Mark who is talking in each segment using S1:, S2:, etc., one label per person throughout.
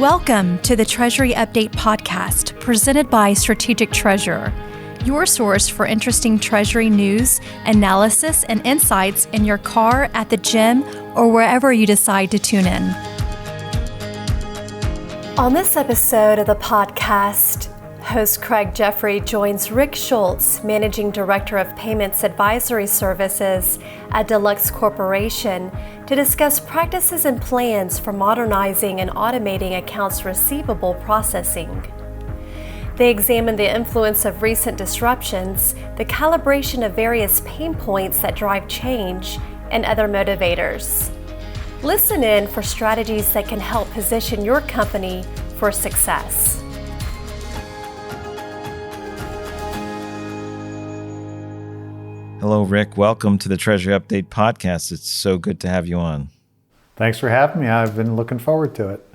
S1: Welcome to the Treasury Update podcast presented by Strategic Treasurer, your source for interesting Treasury news, analysis, and insights in your car, at the gym, or wherever you decide to tune in. On this episode of the podcast, host Craig Jeffery joins Rick Scholz, Managing Director of Payments Advisory Services at Deluxe Corporation, to discuss practices and plans for modernizing and automating accounts receivable processing. They examine the influence of recent disruptions, the calibration of various pain points that drive change, and other motivators. Listen in for strategies that can help position your company for success.
S2: Hello, Rick. Welcome to the Treasury Update podcast. It's so good to have you on.
S3: Thanks for having me. I've been looking forward to it.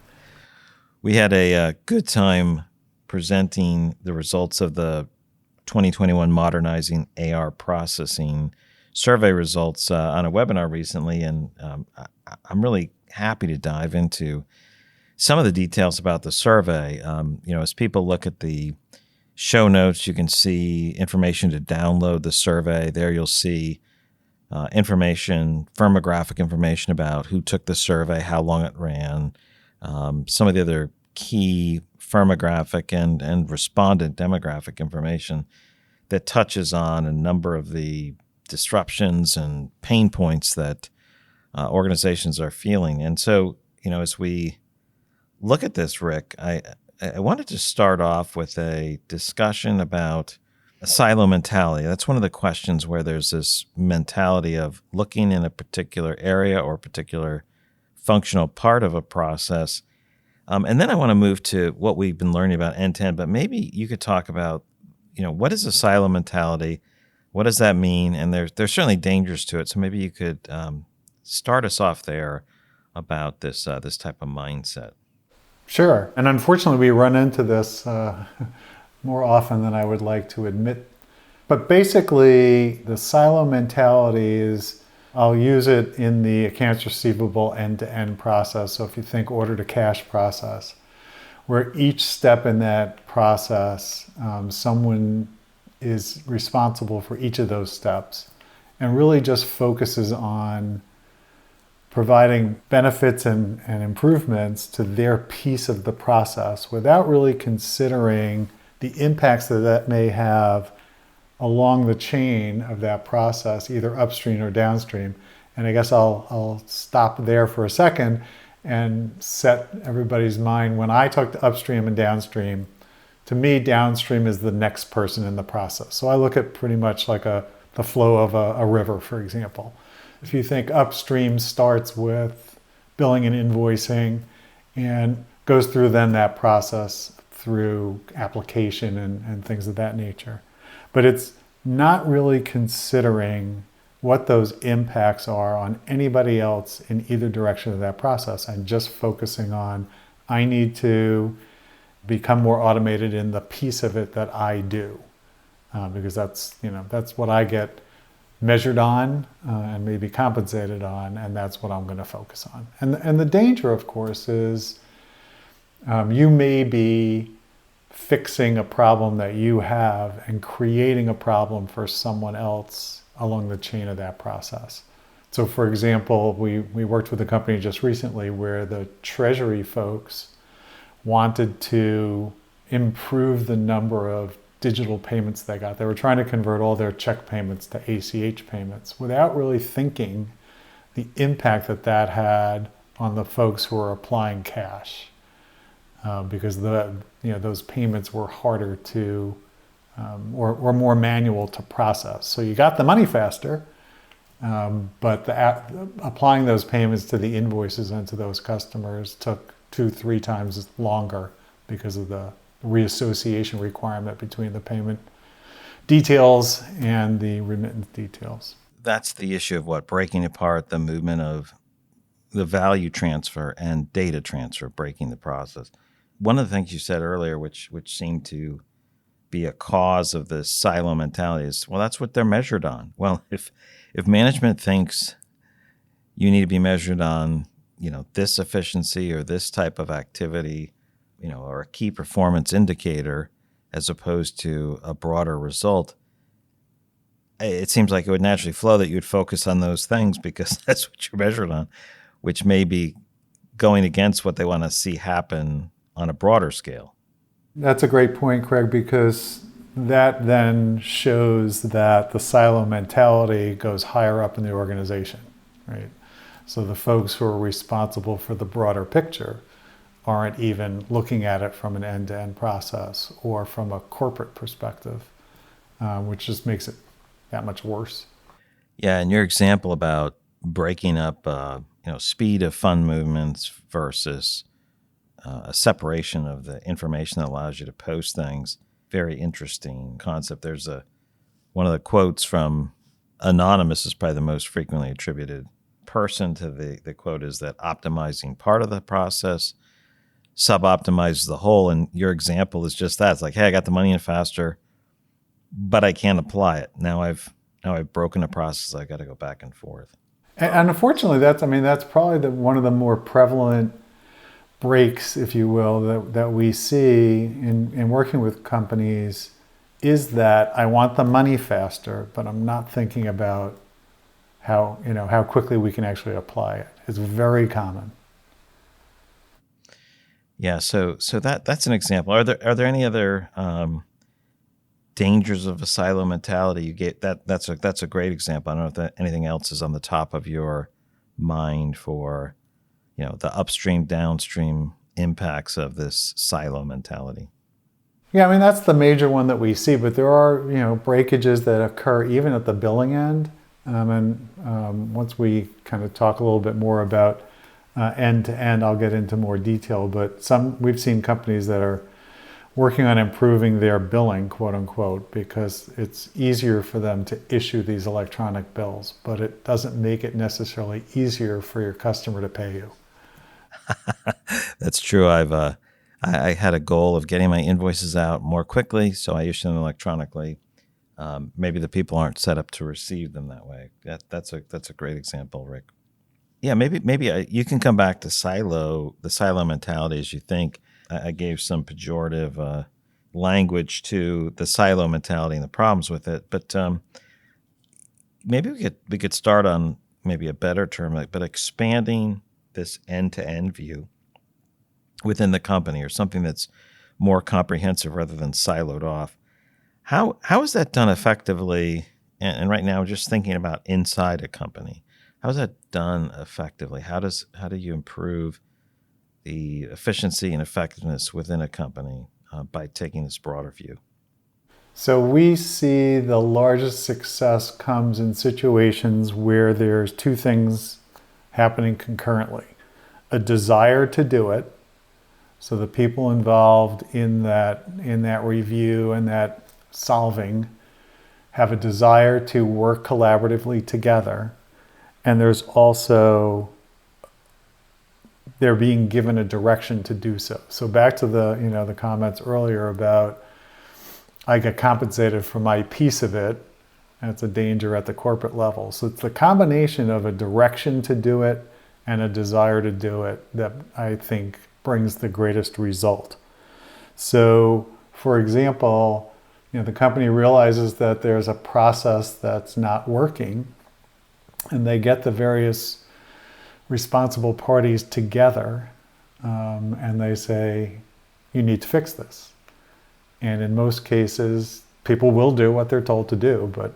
S2: We had a good time presenting the results of the 2021 Modernizing AR Processing survey results on a webinar recently, and I'm really happy to dive into some of the details about the survey. As people look at the show notes, you can see information to download the survey. There you'll see information, firmographic information about who took the survey, how long it ran, some of the other key firmographic and respondent demographic information that touches on a number of the disruptions and pain points that organizations are feeling. And so, as we look at this, Rick, I wanted to start off with a discussion about a silo mentality. That's one of the questions where there's this mentality of looking in a particular area or particular functional part of a process. And then I want to move to what we've been learning about end-to-end, but maybe you could talk about, what is a silo mentality? What does that mean? And there's certainly dangers to it. So maybe you could start us off there about this type of mindset.
S3: Sure. And unfortunately, we run into this more often than I would like to admit. But basically, the silo mentality is, I'll use it in the accounts receivable end-to-end process. So if you think order to cash process, where each step in that process, someone is responsible for each of those steps and really just focuses on providing benefits and improvements to their piece of the process without really considering the impacts that may have along the chain of that process, either upstream or downstream. And I guess I'll stop there for a second and set everybody's mind. When I talk to upstream and downstream, to me, downstream is the next person in the process. So I look at pretty much like the flow of a river, for example. If you think upstream starts with billing and invoicing and goes through then that process through application and things of that nature. But it's not really considering what those impacts are on anybody else in either direction of that process and just focusing on, I need to become more automated in the piece of it that I do. Because that's what I get measured on and maybe compensated on, and that's what I'm going to focus on. And the danger, of course, is you may be fixing a problem that you have and creating a problem for someone else along the chain of that process. So for example, we worked with a company just recently where the treasury folks wanted to improve the number of digital payments they got. They were trying to convert all their check payments to ACH payments without really thinking the impact that had on the folks who are applying cash, because those payments were harder to or more manual to process. So you got the money faster, but applying those payments to the invoices and to those customers took 2-3 times longer because of the reassociation requirement between the payment details and the remittance details.
S2: That's the issue of breaking apart the movement of the value transfer and data transfer, breaking the process. One of the things you said earlier, which seemed to be a cause of the silo mentality, is, well, that's what they're measured on. Well, if management thinks you need to be measured on, this efficiency or this type of activity, or a key performance indicator as opposed to a broader result, it seems like it would naturally flow that you would focus on those things because that's what you're measured on, which may be going against what they want to see happen on a broader scale.
S3: That's a great point, Craig, because that then shows that the silo mentality goes higher up in the organization, right? So the folks who are responsible for the broader picture aren't even looking at it from an end-to-end process or from a corporate perspective, which just makes it that much worse.
S2: Yeah, and your example about breaking up, speed of fund movements versus a separation of the information that allows you to post things, very interesting concept. There's one of the quotes from Anonymous is probably the most frequently attributed person to the quote is that optimizing part of the process sub-optimizes the whole. And your example is just that. It's like, hey, I got the money in faster, but I can't apply it. Now I've broken a process. I got to go back and forth.
S3: And unfortunately, that's probably one of the more prevalent breaks, if you will, that we see in working with companies is that I want the money faster, but I'm not thinking about how quickly we can actually apply it. It's very common.
S2: Yeah, so that's an example. Are there any other dangers of a silo mentality? You get that's a great example. I don't know if anything else is on the top of your mind for the upstream downstream impacts of this silo mentality.
S3: Yeah, I mean that's the major one that we see, but there are breakages that occur even at the billing end, and once we kind of talk a little bit more about end to end, I'll get into more detail. But we've seen companies that are working on improving their billing, quote unquote, because it's easier for them to issue these electronic bills, but it doesn't make it necessarily easier for your customer to pay you.
S2: That's true. I had a goal of getting my invoices out more quickly, so I issue them electronically. Maybe the people aren't set up to receive them that way. That's a great example, Rick. Yeah, maybe you can come back to the silo mentality as you think. I gave some pejorative language to the silo mentality and the problems with it, but maybe we could start on maybe a better term, but expanding this end-to-end view within the company or something that's more comprehensive rather than siloed off. How is that done effectively? And right now, just thinking about inside a company, how is that done effectively? How do you improve the efficiency and effectiveness within a company by taking this broader view?
S3: So we see the largest success comes in situations where there's two things happening concurrently. A desire to do it, so the people involved in that review and that solving have a desire to work collaboratively together, and there's also they're being given a direction to do so. So back to the comments earlier about I get compensated for my piece of it. That's a danger at the corporate level. So it's the combination of a direction to do it and a desire to do it that I think brings the greatest result. So, for example, the company realizes that there's a process that's not working, and they get the various responsible parties together, and they say, you need to fix this. And in most cases, people will do what they're told to do, but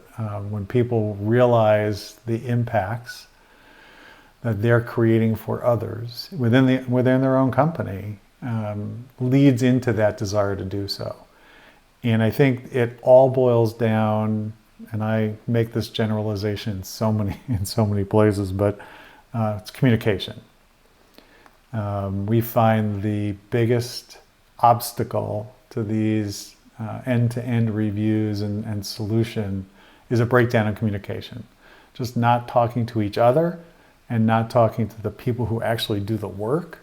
S3: when people realize the impacts that they're creating for others within their own company, leads into that desire to do so. And I think it all boils down, and I make this generalization in so many places, but it's communication. We find the biggest obstacle to these end-to-end reviews and solution is a breakdown in communication. Just not talking to each other and not talking to the people who actually do the work.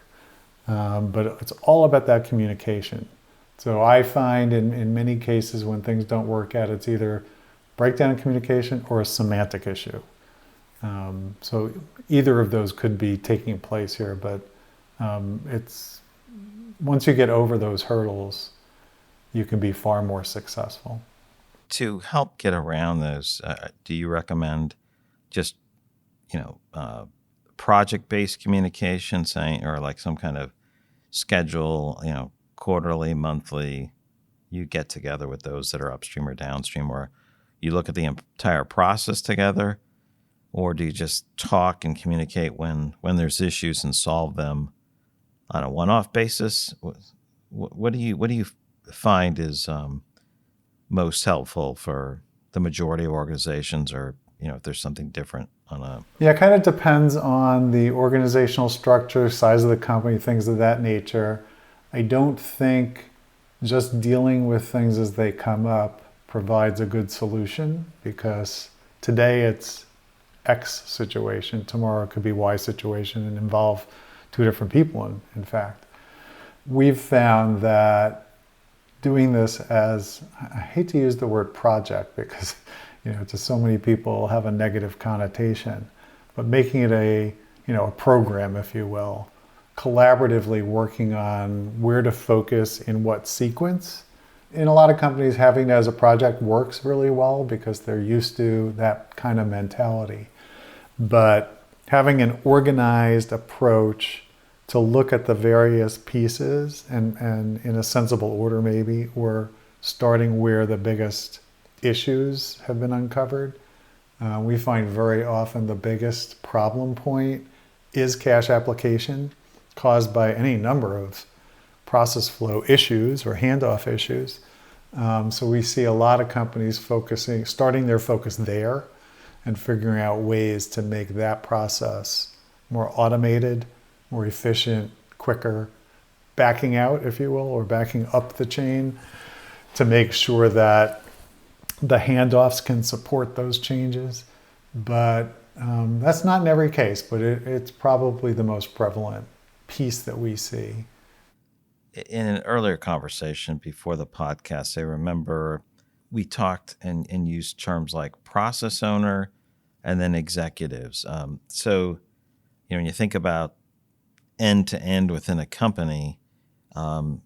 S3: But it's all about that communication. So I find in many cases when things don't work out, it's either breakdown in communication or a semantic issue. So either of those could be taking place here, but it's once you get over those hurdles, you can be far more successful.
S2: To help get around those, do you recommend just, project-based communication, saying, or like some kind of schedule, quarterly, monthly, you get together with those that are upstream or downstream, or you look at the entire process together, or do you just talk and communicate when there's issues and solve them on a one-off basis? What do you find is most helpful for the majority of organizations, or if there's something different on a...
S3: Yeah, it kind of depends on the organizational structure, size of the company, things of that nature. I don't think just dealing with things as they come up provides a good solution, because today it's X situation, tomorrow it could be Y situation and involve two different people, in fact. We've found that doing this as, I hate to use the word project because to so many people have a negative connotation, but making it a program, if you will, collaboratively working on where to focus in what sequence. In a lot of companies, having it as a project works really well because they're used to that kind of mentality. But having an organized approach to look at the various pieces and in a sensible order maybe, or starting where the biggest issues have been uncovered. We find very often the biggest problem point is cash application, caused by any number of process flow issues or handoff issues. So we see a lot of companies starting their focus there and figuring out ways to make that process more automated, more efficient, quicker, backing out, if you will, or backing up the chain to make sure that the handoffs can support those changes. But that's not in every case, but it's probably the most prevalent piece that we see.
S2: In an earlier conversation before the podcast, I remember we talked and used terms like process owner and then executives. So, when you think about end to end within a company, do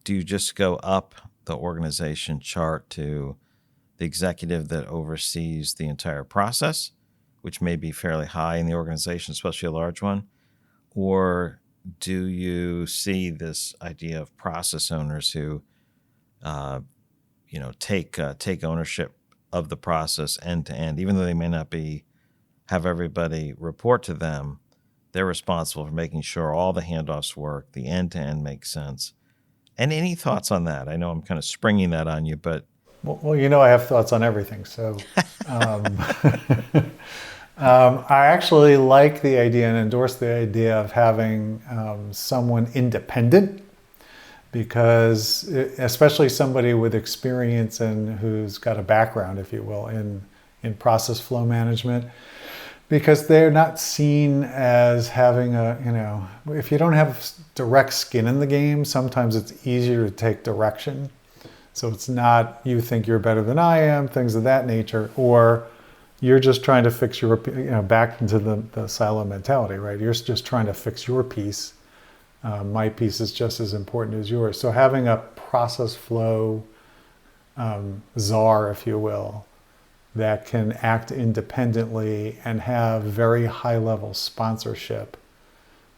S2: you just go up the organization chart to the executive that oversees the entire process, which may be fairly high in the organization, especially a large one? Or do you see this idea of process owners who, take ownership of the process end to end, even though they may not have everybody report to them? They're responsible for making sure all the handoffs work, the end to end makes sense. And any thoughts on that? I know I'm kind of springing that on you, but
S3: well, I have thoughts on everything. So I actually like the idea and endorse the idea of having someone independent, because especially somebody with experience and who's got a background, if you will, in process flow management, because they're not seen as having if you don't have direct skin in the game, sometimes it's easier to take direction. So it's not, you think you're better than I am, things of that nature, or you're just trying to fix your, back into the silo mentality, right? You're just trying to fix your piece. My piece is just as important as yours. So having a process flow czar, if you will, that can act independently and have very high level sponsorship.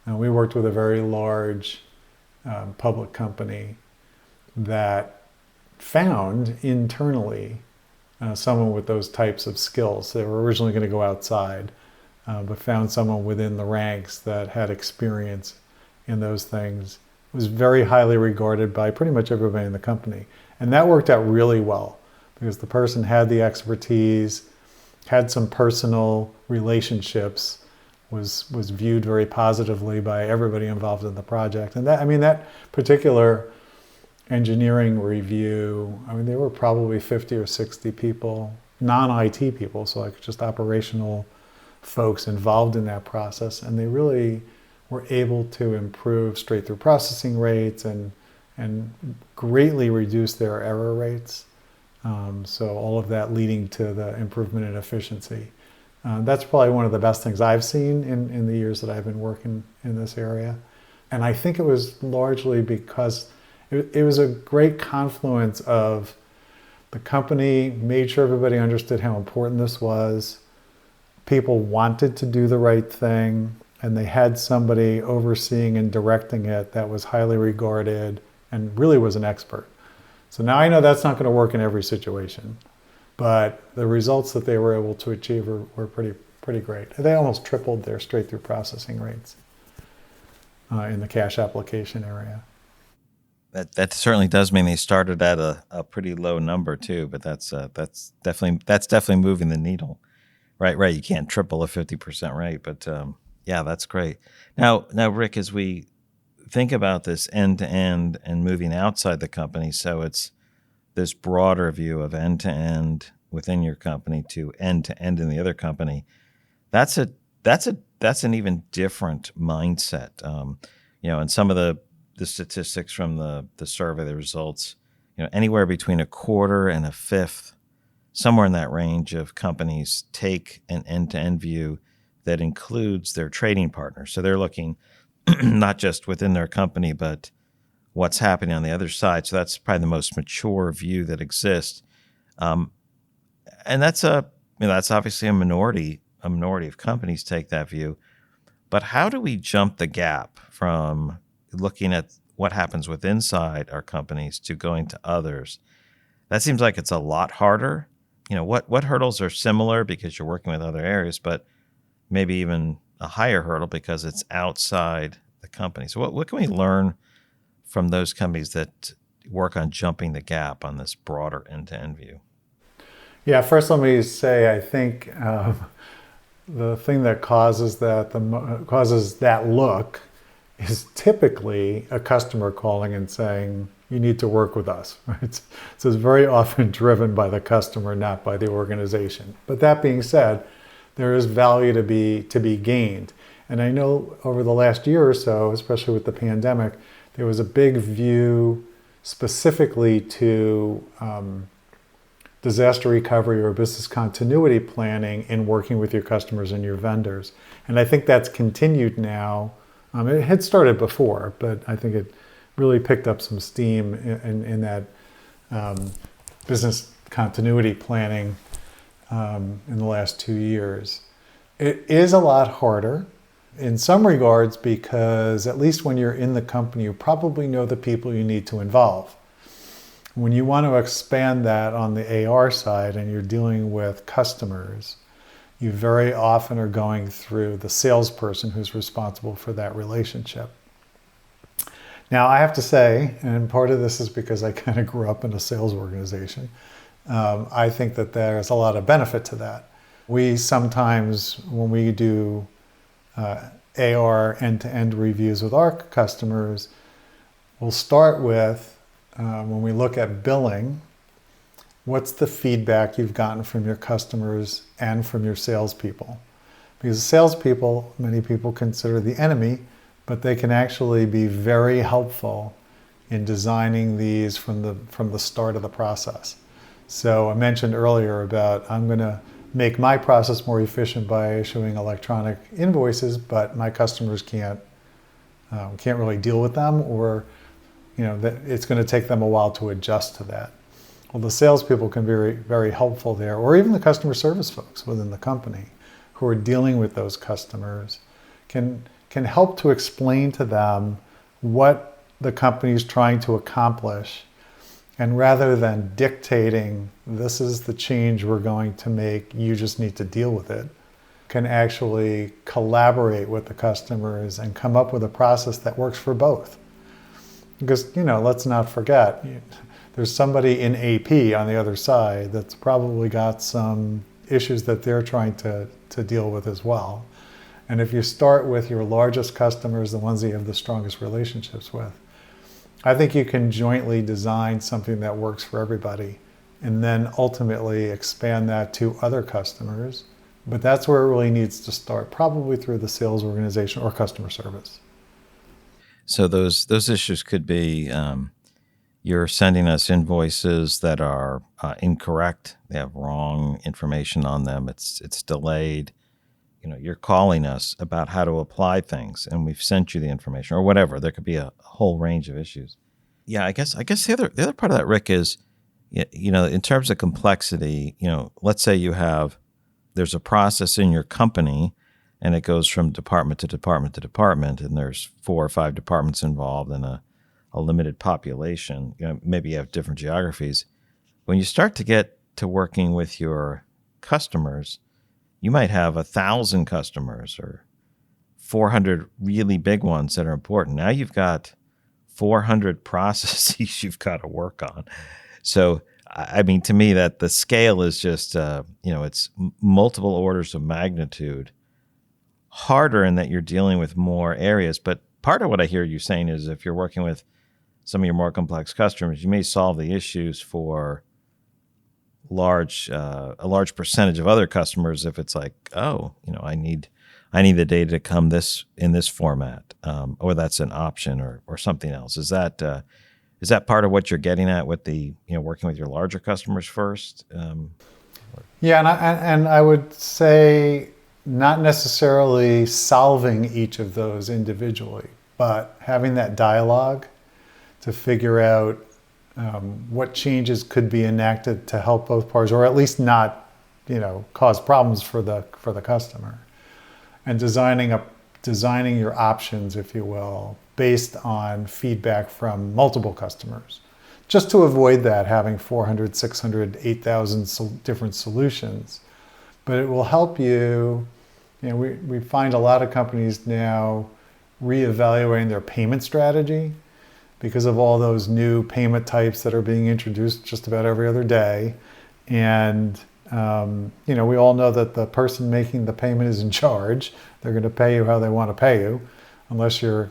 S3: And we worked with a very large public company that found internally someone with those types of skills. They were originally going to go outside, but found someone within the ranks that had experience in those things. It was very highly regarded by pretty much everybody in the company. And that worked out really well because the person had the expertise, had some personal relationships, was viewed very positively by everybody involved in the project. And that particular engineering review, there were probably 50 or 60 people, non-IT people, so like just operational folks involved in that process. And they really were able to improve straight-through processing rates and greatly reduce their error rates. So all of that leading to the improvement in efficiency. That's probably one of the best things I've seen in the years that I've been working in this area. And I think it was largely because it was a great confluence of the company made sure everybody understood how important this was. People wanted to do the right thing, and they had somebody overseeing and directing it that was highly regarded and really was an expert. So now I know that's not going to work in every situation, but the results that they were able to achieve were pretty great. They almost tripled their straight-through processing rates in the cash application area.
S2: That certainly does mean they started at a pretty low number too, but that's definitely moving the needle. Right. You can't triple a 50% rate, but yeah, that's great. Now, Rick, as we think about this end to end and moving outside the company, so it's this broader view of end to end within your company to end in the other company. That's an even different mindset. And some of the statistics from the survey, the results, anywhere between a quarter and a fifth, somewhere in that range of companies take an end-to-end view that includes their trading partners. So they're looking not just within their company, but what's happening on the other side. So that's probably the most mature view that exists. And that's obviously a minority of companies take that view. But how do we jump the gap from looking at what happens with inside our companies to going to others? That seems like it's a lot harder. What hurdles are similar because you're working with other areas, but maybe even a higher hurdle because it's outside the company. So what can we learn from those companies that work on jumping the gap on this broader end-to-end view?
S3: Yeah, first let me say I think the thing that causes that look is typically a customer calling and saying, you need to work with us, right? So it's very often driven by the customer, not by the organization. But that being said, there is value to be gained. And I know over the last year or so, especially with the pandemic, there was a big view specifically to disaster recovery or business continuity planning in working with your customers and your vendors. And I think that's continued now. It had started before, but I think it really picked up some steam in that business continuity planning in the last 2 years. It is a lot harder in some regards because at least when you're in the company, you probably know the people you need to involve. When you want to expand that on the AR side and you're dealing with customers, you very often are going through the salesperson who's responsible for that relationship. Now, I have to say, and part of this is because I kind of grew up in a sales organization, I think that there's a lot of benefit to that. We sometimes, when we do AR end-to-end reviews with our customers, we'll start with, when we look at billing, what's the feedback you've gotten from your customers and from your salespeople? Because salespeople, many people consider the enemy, but they can actually be very helpful in designing these from the start of the process. So I mentioned earlier about I'm going to make my process more efficient by issuing electronic invoices, but my customers can't really deal with them, or it's going to take them a while to adjust to that. Well, the salespeople can be very, very helpful there, or even the customer service folks within the company who are dealing with those customers can help to explain to them what the company is trying to accomplish. And rather than dictating, this is the change we're going to make, you just need to deal with it, can actually collaborate with the customers and come up with a process that works for both. Because, let's not forget, there's somebody in AP on the other side that's probably got some issues that they're trying to deal with as well. And if you start with your largest customers, the ones that you have the strongest relationships with, I think you can jointly design something that works for everybody and then ultimately expand that to other customers. But that's where it really needs to start, probably through the sales organization or customer service.
S2: So those issues could be you're sending us invoices that are incorrect. They have wrong information on them. It's delayed. you're calling us about how to apply things, and we've sent you the information or whatever. There could be a whole range of issues. Yeah, I guess the other part of that, Rick, is in terms of complexity. Let's say there's a process in your company, and it goes from department to department to department, and there's 4 or 5 departments involved in a limited population. Maybe you have different geographies. When you start to get to working with your customers, you might have 1,000 customers or 400 really big ones that are important. Now you've got 400 processes you've got to work on. So, I mean, to me, that the scale is just, it's multiple orders of magnitude harder in that you're dealing with more areas. But part of what I hear you saying is if you're working with some of your more complex customers, you may solve the issues for a large percentage of other customers if it's like, I need the data to come in this format, or that's an option or something else. Is that part of what you're getting at with the working with your larger customers first?
S3: Yeah, and I would say not necessarily solving each of those individually, but having that dialogue to figure out what changes could be enacted to help both parties, or at least not, cause problems for the customer, and designing your options, if you will, based on feedback from multiple customers, just to avoid that having 400, 600, 8,000 different solutions. But it will help you. We find a lot of companies now reevaluating their payment strategy because of all those new payment types that are being introduced just about every other day. And, we all know that the person making the payment is in charge. They're going to pay you how they want to pay you, unless you're,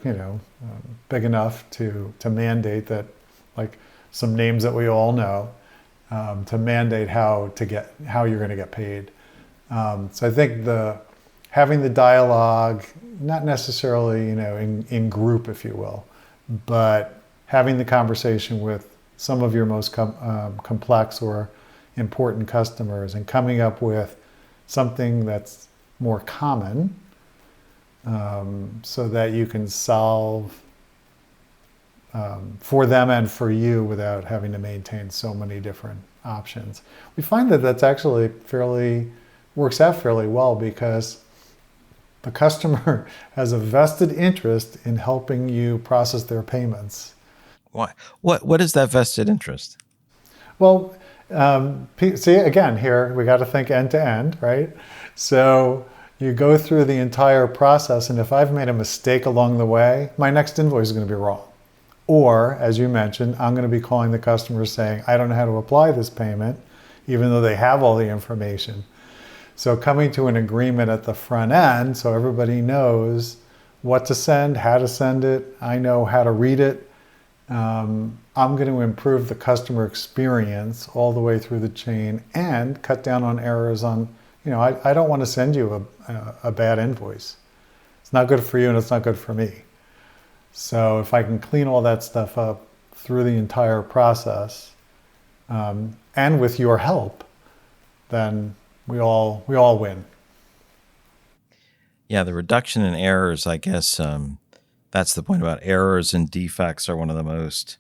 S3: big enough to mandate that, like some names that we all know, to mandate how you're going to get paid. So I think having the dialogue, not necessarily, in group, if you will, but having the conversation with some of your most complex or important customers and coming up with something that's more common, so that you can solve for them and for you without having to maintain so many different options. We find that that's actually works out fairly well because the customer has a vested interest in helping you process their payments.
S2: Why? What is that vested interest?
S3: Well, see, again, here we got to think end to end, right? So you go through the entire process, and if I've made a mistake along the way, my next invoice is going to be wrong. Or, as you mentioned, I'm going to be calling the customer saying, I don't know how to apply this payment, even though they have all the information. So coming to an agreement at the front end, so everybody knows what to send, how to send it, I know how to read it. I'm going to improve the customer experience all the way through the chain and cut down on errors on, I don't want to send you a bad invoice. It's not good for you and it's not good for me. So if I can clean all that stuff up through the entire process, and with your help, then we all win.
S2: Yeah, the reduction in errors, I guess, that's the point about errors and defects are one of the most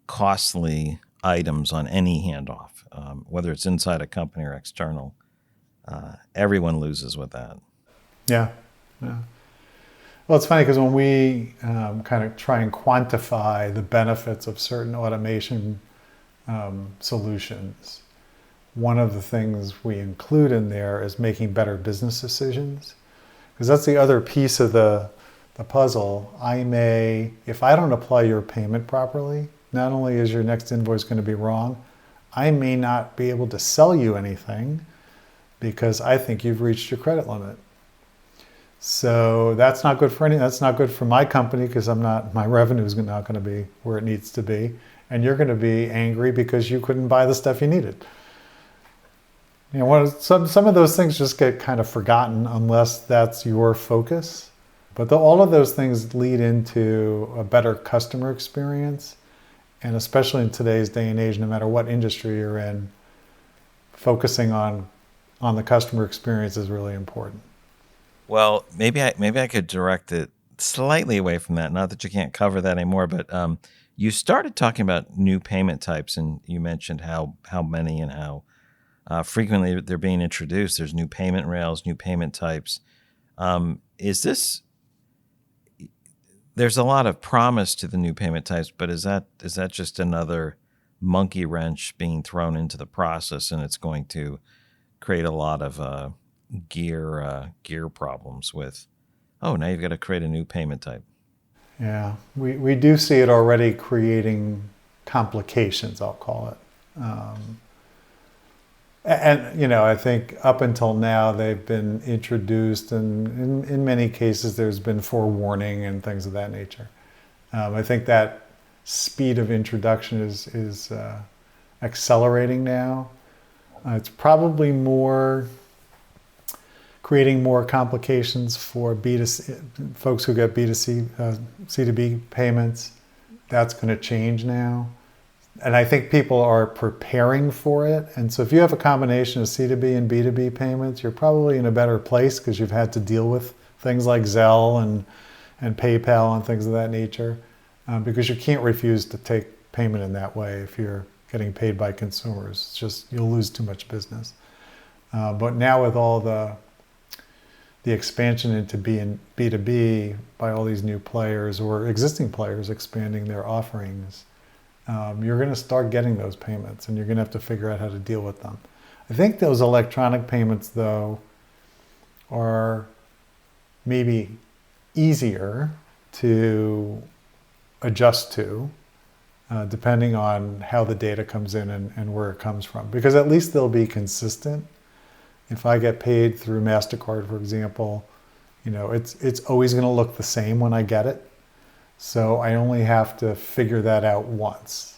S2: costly items on any handoff, whether it's inside a company or external. Everyone loses with that.
S3: Yeah. Well, it's funny because when we kind of try and quantify the benefits of certain automation solutions, one of the things we include in there is making better business decisions. Because that's the other piece of the puzzle. If I don't apply your payment properly, not only is your next invoice going to be wrong, I may not be able to sell you anything because I think you've reached your credit limit. So that's not good for that's not good for my company because my revenue is not going to be where it needs to be. And you're going to be angry because you couldn't buy the stuff you needed. Some of those things just get kind of forgotten unless that's your focus. But all of those things lead into a better customer experience. And especially in today's day and age, no matter what industry you're in, focusing on the customer experience is really important.
S2: Well, maybe I could direct it slightly away from that. Not that you can't cover that anymore, but you started talking about new payment types, and you mentioned how many and how frequently they're being introduced. There's new payment rails, new payment types. Is this? There's a lot of promise to the new payment types, but is that just another monkey wrench being thrown into the process, and it's going to create a lot of gear problems with, oh, now you've got to create a new payment type.
S3: Yeah, we do see it already creating complications, I'll call it. And I think up until now they've been introduced, and in many cases there's been forewarning and things of that nature. I think that speed of introduction is accelerating now. It's probably creating more complications for B2C folks who get B2C, C2B payments. That's going to change now. And I think people are preparing for it. And so if you have a combination of C2B and B2B payments, you're probably in a better place because you've had to deal with things like Zelle and PayPal and things of that nature, because you can't refuse to take payment in that way if you're getting paid by consumers. It's just, you'll lose too much business. But now with all the expansion into B2B by all these new players or existing players expanding their offerings, you're going to start getting those payments, and you're going to have to figure out how to deal with them. I think those electronic payments, though, are maybe easier to adjust to, depending on how the data comes in and where it comes from, because at least they'll be consistent. If I get paid through MasterCard, for example, it's always going to look the same when I get it. So I only have to figure that out once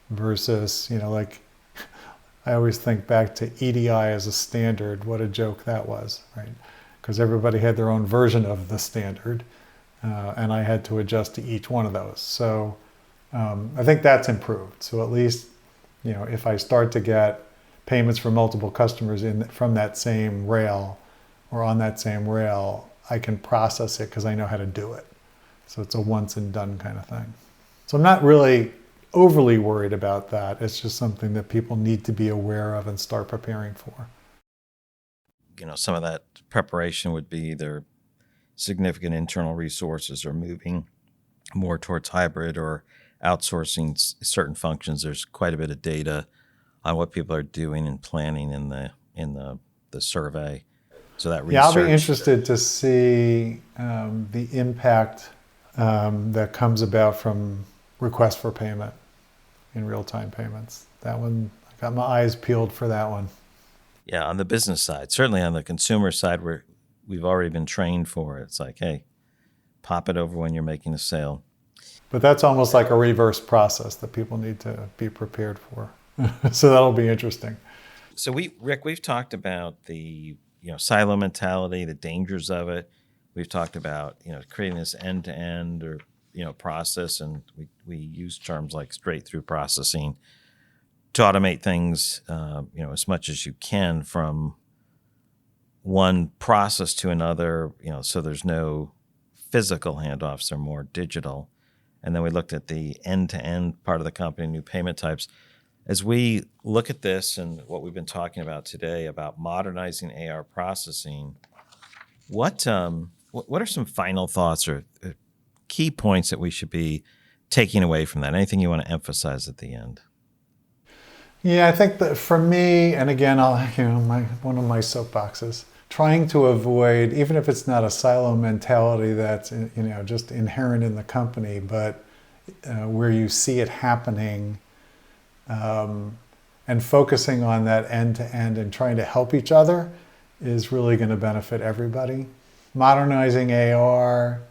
S3: versus, like I always think back to EDI as a standard. What a joke that was, right? Because everybody had their own version of the standard, and I had to adjust to each one of those. So I think that's improved. So at least, if I start to get payments from multiple customers from that same rail or on that same rail, I can process it because I know how to do it. So it's a once and done kind of thing. So I'm not really overly worried about that. It's just something that people need to be aware of and start preparing for.
S2: Some of that preparation would be either significant internal resources or moving more towards hybrid or outsourcing certain functions. There's quite a bit of data on what people are doing and planning in the survey. So that research.
S3: Yeah, I'll be interested to see the impact that comes about from request for payment in real-time payments. That one, I got my eyes peeled for that one.
S2: Yeah, on the business side, certainly on the consumer side, we've already been trained for it. It's like, hey, pop it over when you're making a sale.
S3: But that's almost like a reverse process that people need to be prepared for. So that'll be interesting.
S2: So Rick, we've talked about the silo mentality, the dangers of it. We've talked about creating this end-to-end or process, and we use terms like straight-through processing to automate things as much as you can from one process to another. So there's no physical handoffs; they're more digital. And then we looked at the end-to-end part of the company, new payment types. As we look at this and what we've been talking about today about modernizing AR processing, what are some final thoughts or key points that we should be taking away from that? Anything you want to emphasize at the end?
S3: Yeah, I think that for me, and again, one of my soapboxes, trying to avoid, even if it's not a silo mentality that's just inherent in the company, but where you see it happening, and focusing on that end to end and trying to help each other is really going to benefit everybody. Modernizing AR,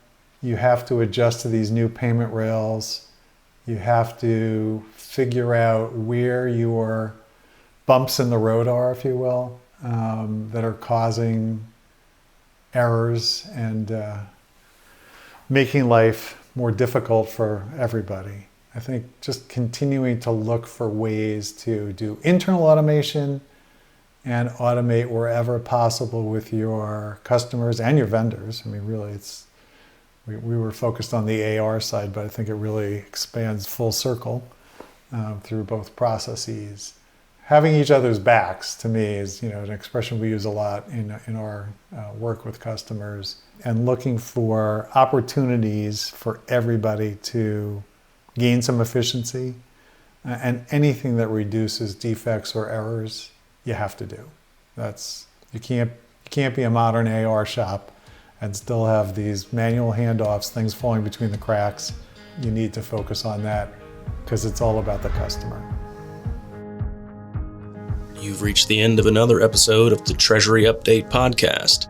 S3: you have to adjust to these new payment rails. You have to figure out where your bumps in the road are, if you will, that are causing errors and making life more difficult for everybody. I think just continuing to look for ways to do internal automation and automate wherever possible with your customers and your vendors. I mean, really, we were focused on the AR side, but I think it really expands full circle through both processes. Having each other's backs, to me, is an expression we use a lot in our work with customers, and looking for opportunities for everybody to gain some efficiency, and anything that reduces defects or errors, you have to do. You can't be a modern AR shop and still have these manual handoffs, things falling between the cracks. You need to focus on that because it's all about the customer.
S4: You've reached the end of another episode of the Treasury Update podcast.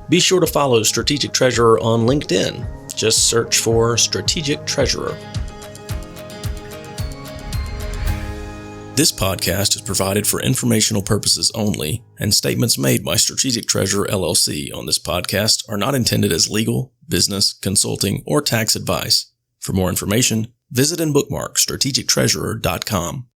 S4: Be sure to follow Strategic Treasurer on LinkedIn. Just search for Strategic Treasurer. This podcast is provided for informational purposes only, and statements made by Strategic Treasurer LLC on this podcast are not intended as legal, business, consulting, or tax advice. For more information, visit and bookmark strategictreasurer.com.